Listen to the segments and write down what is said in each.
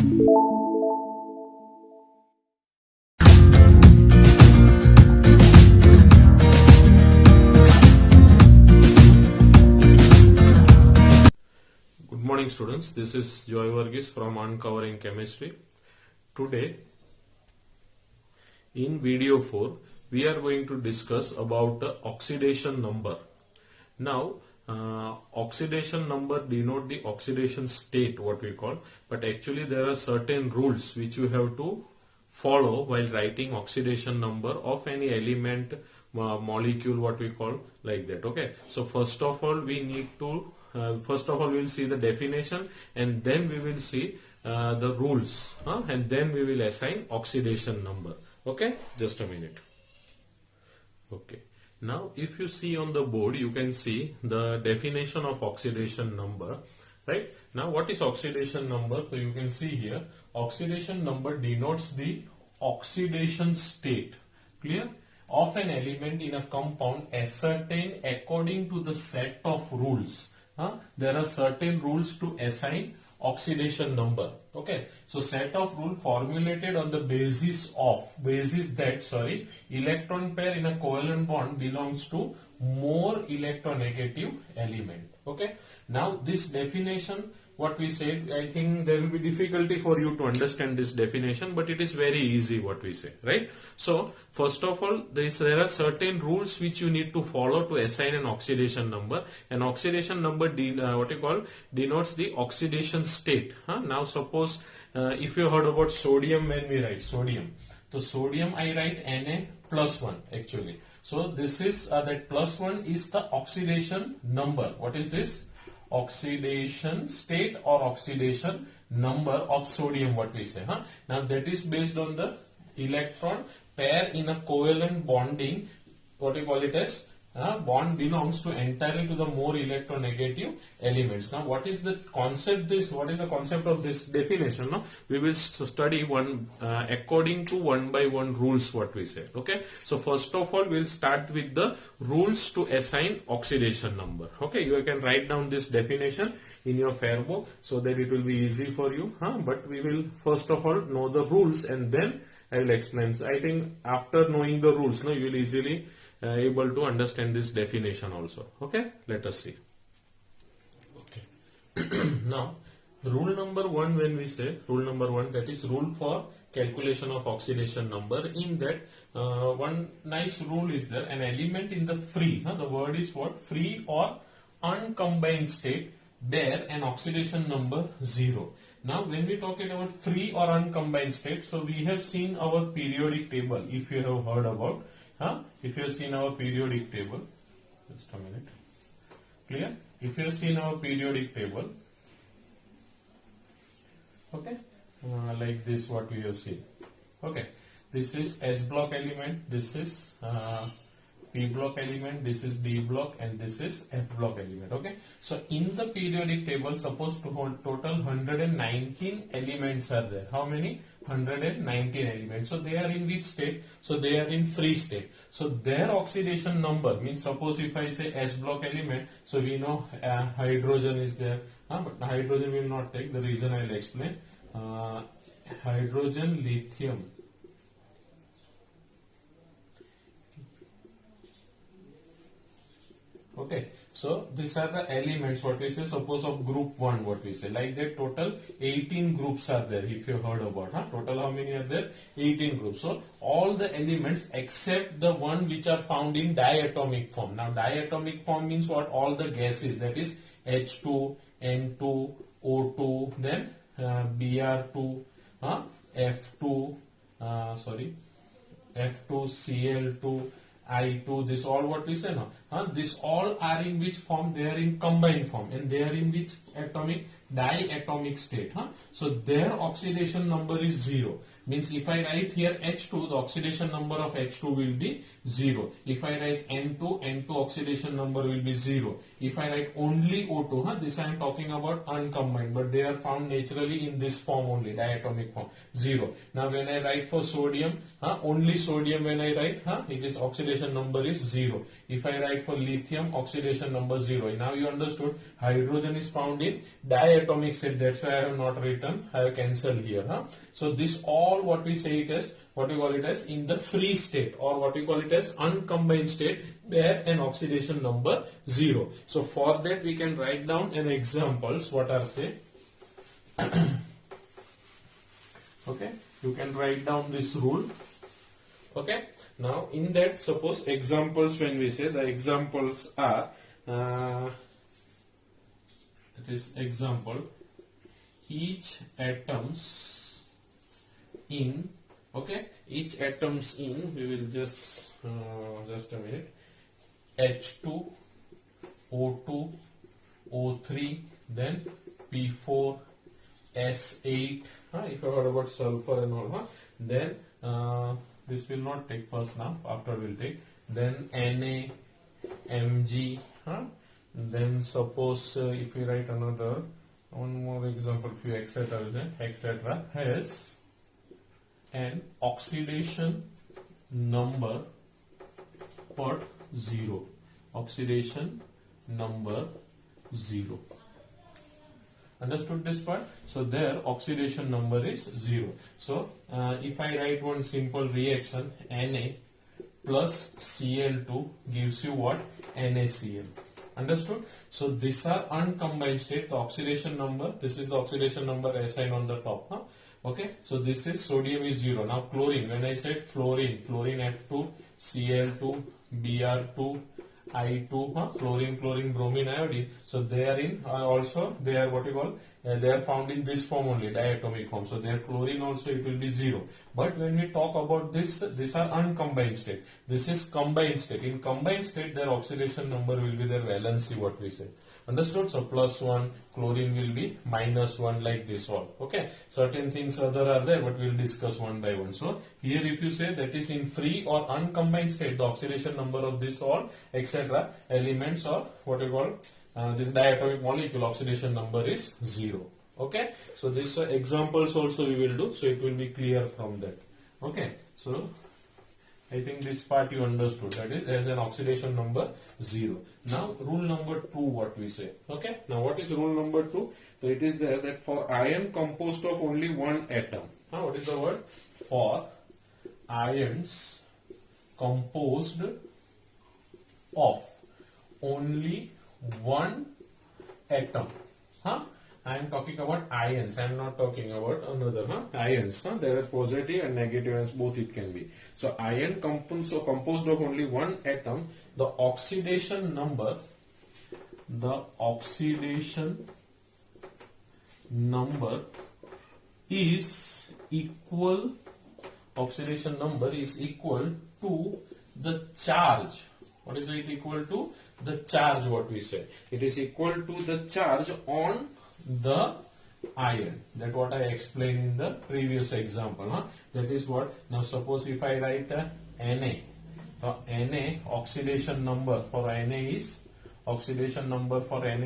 Good morning students, this is Joy Varghese from Uncovering Chemistry. Today in video 4 we are going to discuss about the oxidation number. Now oxidation number denote the oxidation state, what we call, but actually there are certain rules which you have to follow while writing oxidation number of any element, molecule, what we call, like that. Okay, so first of all we need to we will see the definition, and then we will see the rules, and then we will assign oxidation number. Okay, just a minute. Okay, now if you see on the board, you can see the definition of oxidation number, right? Now what is oxidation number? So you can see here, oxidation number denotes the oxidation state, clear, of an element in a compound ascertained according to the set of rules. There are certain rules to assign oxidation number. Okay, so set of rule formulated on the basis that electron pair in a covalent bond belongs to more electronegative element. Okay, now this definition, what we said, I think there will be difficulty for you to understand this definition, but it is very easy what we say, right? So first of all, there are certain rules which you need to follow to assign an oxidation number. An oxidation number denotes the oxidation state. Now suppose if you heard about sodium, when we write sodium, so sodium I write Na+1 actually. So this is that +1 is the oxidation number. What is this? Oxidation state or oxidation number of sodium, what we say. Now that is based on the electron pair in a covalent bonding, what we call it as bond belongs to entirely to the more electronegative elements. Now what is the concept of this definition? Now we will study one according to one by one rules, what we say. Okay, so first of all we'll start with the rules to assign oxidation number. Okay, you can write down this definition in your fair book so that it will be easy for you, but we will first of all know the rules and then I will explain. So I think after knowing the rules, you will easily able to understand this definition also. Okay, let us see. Okay, now rule number 1, when we say rule number 1, that is rule for calculation of oxidation number. In that one nice rule is there, an element in the free, the word is what, free or uncombined state bear an oxidation number 0. Now when we talk about free or uncombined state, so we have seen our periodic table, if you have heard about. If you have seen our periodic table, just a minute, clear? If you have seen our periodic table, okay, like this, what we have seen. Okay, this is S block element, this is P block element, this is D block, and this is F block element. Okay, so in the periodic table, supposed to hold total 119 elements are there. How many? 119 elements. So they are in which state? So they are in free state. So their oxidation number means, suppose if I say S block element, so we know hydrogen is there, but hydrogen will not take. The reason I will explain. Hydrogen, lithium. Okay, so these are the elements, what we say, suppose of group 1, what we say, like that total 18 groups are there, if you heard about. Total how many are there? 18 groups. So all the elements except the one which are found in diatomic form. Now diatomic form means what? All the gases, that is H2, N2, O2, then Br2, F2, F2, Cl2, I2, this all what we say now. This all are in which form? They are in combined form, and they are in which atomic? Diatomic state. So their oxidation number is 0. Means if I write here H2, the oxidation number of H2 will be 0. If I write N2, N2 oxidation number will be 0. If I write only O2, this I am talking about uncombined, but they are found naturally in this form only, diatomic form, 0. Now when I write for sodium, only sodium when I write, it is oxidation number is 0. If I write for lithium, oxidation number 0. Now you understood hydrogen is found in diatomic state. That's why I have not written. I have cancelled here. So this all what we say it as, what we call it as in the free state, or what we call it as uncombined state, where an oxidation number 0. So for that we can write down an examples. What are say? Okay, you can write down this rule. Okay, now in that, suppose examples, when we say the examples are it is example, each atoms in, okay, each atoms in, we will just a minute, H2, O2, O3, then P4, S8, if you heard about sulfur and all, then this will not take first now, after we'll take, then Na, Mg, then suppose if we write another, one more example, few etc., has an oxidation number for 0, oxidation number 0. Understood this part? So there oxidation number is 0. So if I write one simple reaction, Na plus Cl2 gives you what? NaCl. Understood? So these are uncombined state. The oxidation number, this is the oxidation number assigned on the top. Okay, so this is sodium is 0. Now chlorine, when I said fluorine, F2, Cl2, Br2, I2, fluorine, bromine, iodine. So they are in also, they are what you call, they are found in this form only, diatomic form. So their chlorine also it will be 0. But when we talk about this, these are uncombined state. This is combined state. In combined state, their oxidation number will be their valency, what we say. Understood? So plus 1, chlorine will be minus 1, like this all. Okay. Certain things other are there, but we will discuss one by one. So here if you say that is in free or uncombined state, the oxidation number of this all etc. elements, or what you call this diatomic molecule, oxidation number is 0. Okay. So this examples also we will do, so it will be clear from that. Okay. So I think this part you understood, that is as an oxidation number 0. Now rule number 2, what we say. Okay. Now what is rule number 2? So it is there that for ion composed of only one atom. Now what is the word? For ions composed of only one atom. I am talking about ions. I am not talking about another. Ions. There are positive and negative ions, both it can be. So ion composed of only one atom, the oxidation number is equal. Oxidation number is equal to the charge. What is it equal to? The charge, what we say. It is equal to the charge on the ion. That what I explained in the previous example. That is what. Now suppose if I write Na. So Na oxidation number for Na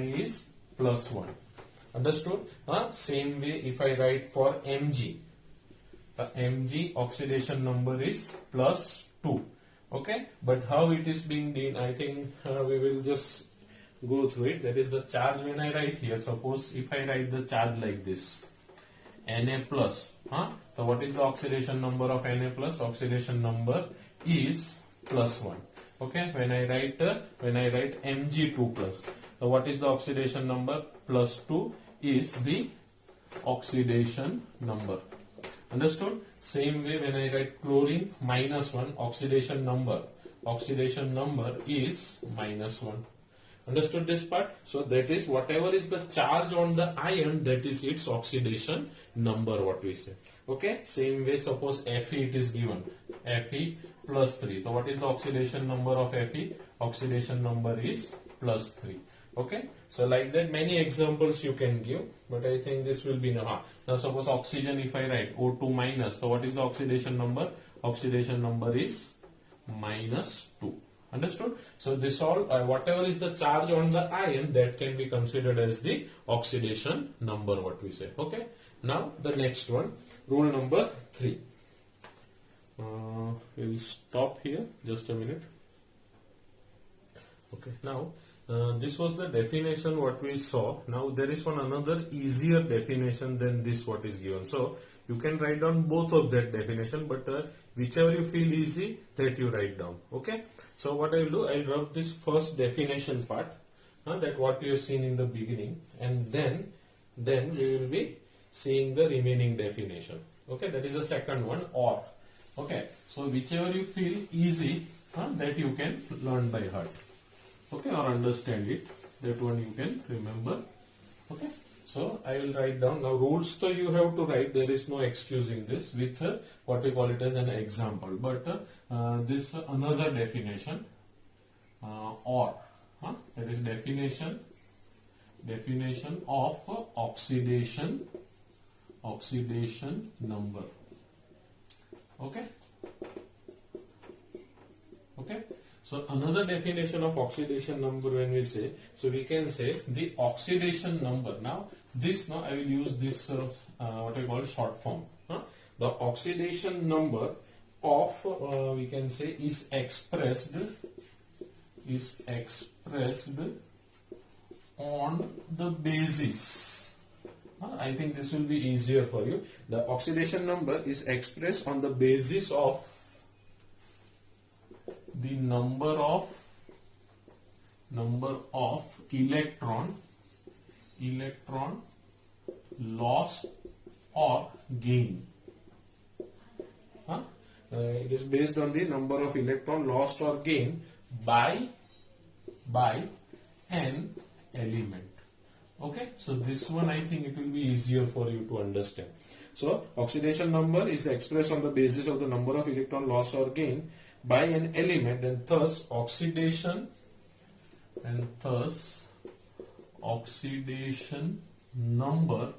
is plus 1. Understood? Same way if I write for Mg. The Mg oxidation number is plus 2. Okay, but how it is being done, I think we will just go through it. That is the charge. When I write here, suppose if I write the charge like this, Na plus, so what is the oxidation number of Na plus? Oxidation number is plus 1. Okay, when I write Mg2 plus, so what is the oxidation number? Plus 2 is the oxidation number. Understood? Same way when I write chlorine minus 1, oxidation number is minus 1. Understood this part? So that is whatever is the charge on the ion, that is its oxidation number, what we say. Okay, same way suppose Fe it is given, Fe plus 3. So what is the oxidation number of Fe? Oxidation number is plus 3. Okay, so like that many examples you can give, but I think this will be enough. Now suppose oxygen, if I write O2 minus, so what is the oxidation number? Oxidation number is minus 2. Understood? So this all, whatever is the charge on the ion, that can be considered as the oxidation number, what we say. Okay, now the next one, rule number 3. We'll stop here, just a minute. Okay, now this was the definition what we saw. Now there is one another easier definition than this what is given. So you can write down both of that definition, but whichever you feel easy that you write down. Okay, so what I will do, I will rub this first definition part, that what we have seen in the beginning, and then we will be seeing the remaining definition. Okay, that is the second one, or. Okay, so whichever you feel easy, that you can learn by heart. Okay, or understand it, that one you can remember. Okay, so I will write down now rules. So you have to write, there is no excusing this with what we call it as an example, but this another definition, or that is definition of oxidation number. Okay. So another definition of oxidation number, when we say, so we can say the oxidation number. Now this, I will use this what I call short form. The oxidation number of we can say is expressed on the basis. I think this will be easier for you. The oxidation number is expressed on the basis of the number of electron loss or gain. It is based on the number of electron lost or gain by an element. Okay, so this one I think it will be easier for you to understand. So oxidation number is expressed on the basis of the number of electron loss or gain by an element, and thus oxidation number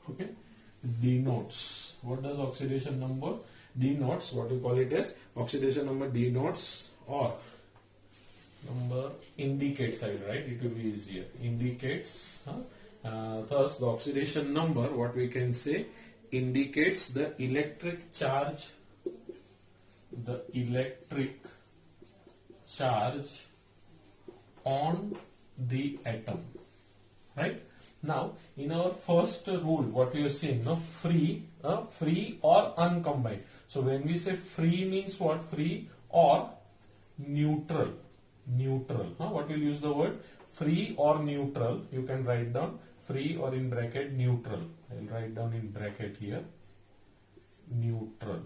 okay, denotes. What does oxidation number denotes? What we call it as oxidation number denotes, or number indicates, I will write, it will be easier, indicates. Thus the oxidation number, what we can say, indicates the electric charge on the atom. Right? Now in our first rule, what we have seen, free or uncombined. So when we say free means what? Free or neutral. What will use the word? Free or neutral. You can write down free or in bracket neutral. I will write down in bracket here neutral.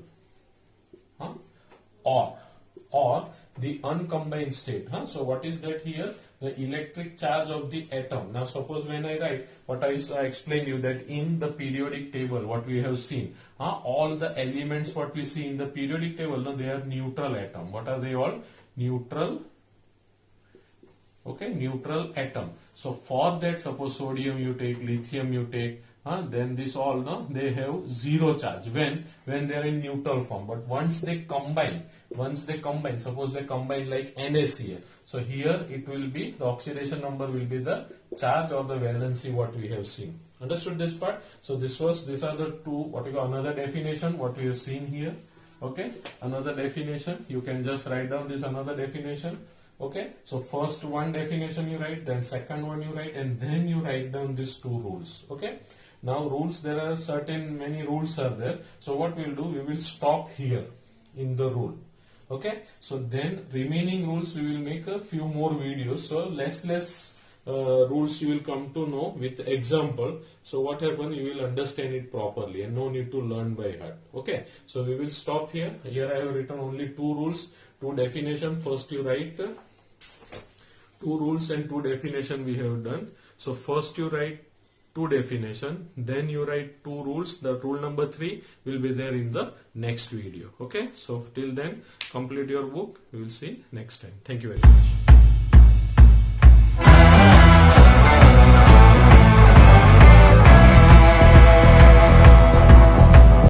Or the uncombined state. So what is that here? The electric charge of the atom. Now suppose when I write, what I explained you, that in the periodic table what we have seen, all the elements what we see in the periodic table, they are neutral atom. What are they all? Neutral. Okay, neutral atom. So for that, suppose sodium you take, lithium you take, then this all, they have zero charge when they are in neutral form. But once they combine, suppose they combine like NaCl. So here it will be, the oxidation number will be the charge or the valency what we have seen. Understood this part? So these are the two, what we call another definition, what we have seen here. Okay, another definition, you can just write down this another definition. Okay, so first one definition you write, then second one you write, and then you write down these two rules. Okay, now rules, there are many rules are there. So what we will do, we will stop here in the rule. Okay, so then remaining rules we will make a few more videos. So less rules you will come to know with example. So what happens, you will understand it properly and no need to learn by heart. Okay, so we will stop here. Here I have written only two rules, two definition. First you write two rules and two definition we have done. So first you write two definition, then you write two rules. The rule number 3 will be there in the next video. Okay, so till then complete your book. We will see next time. Thank you very much.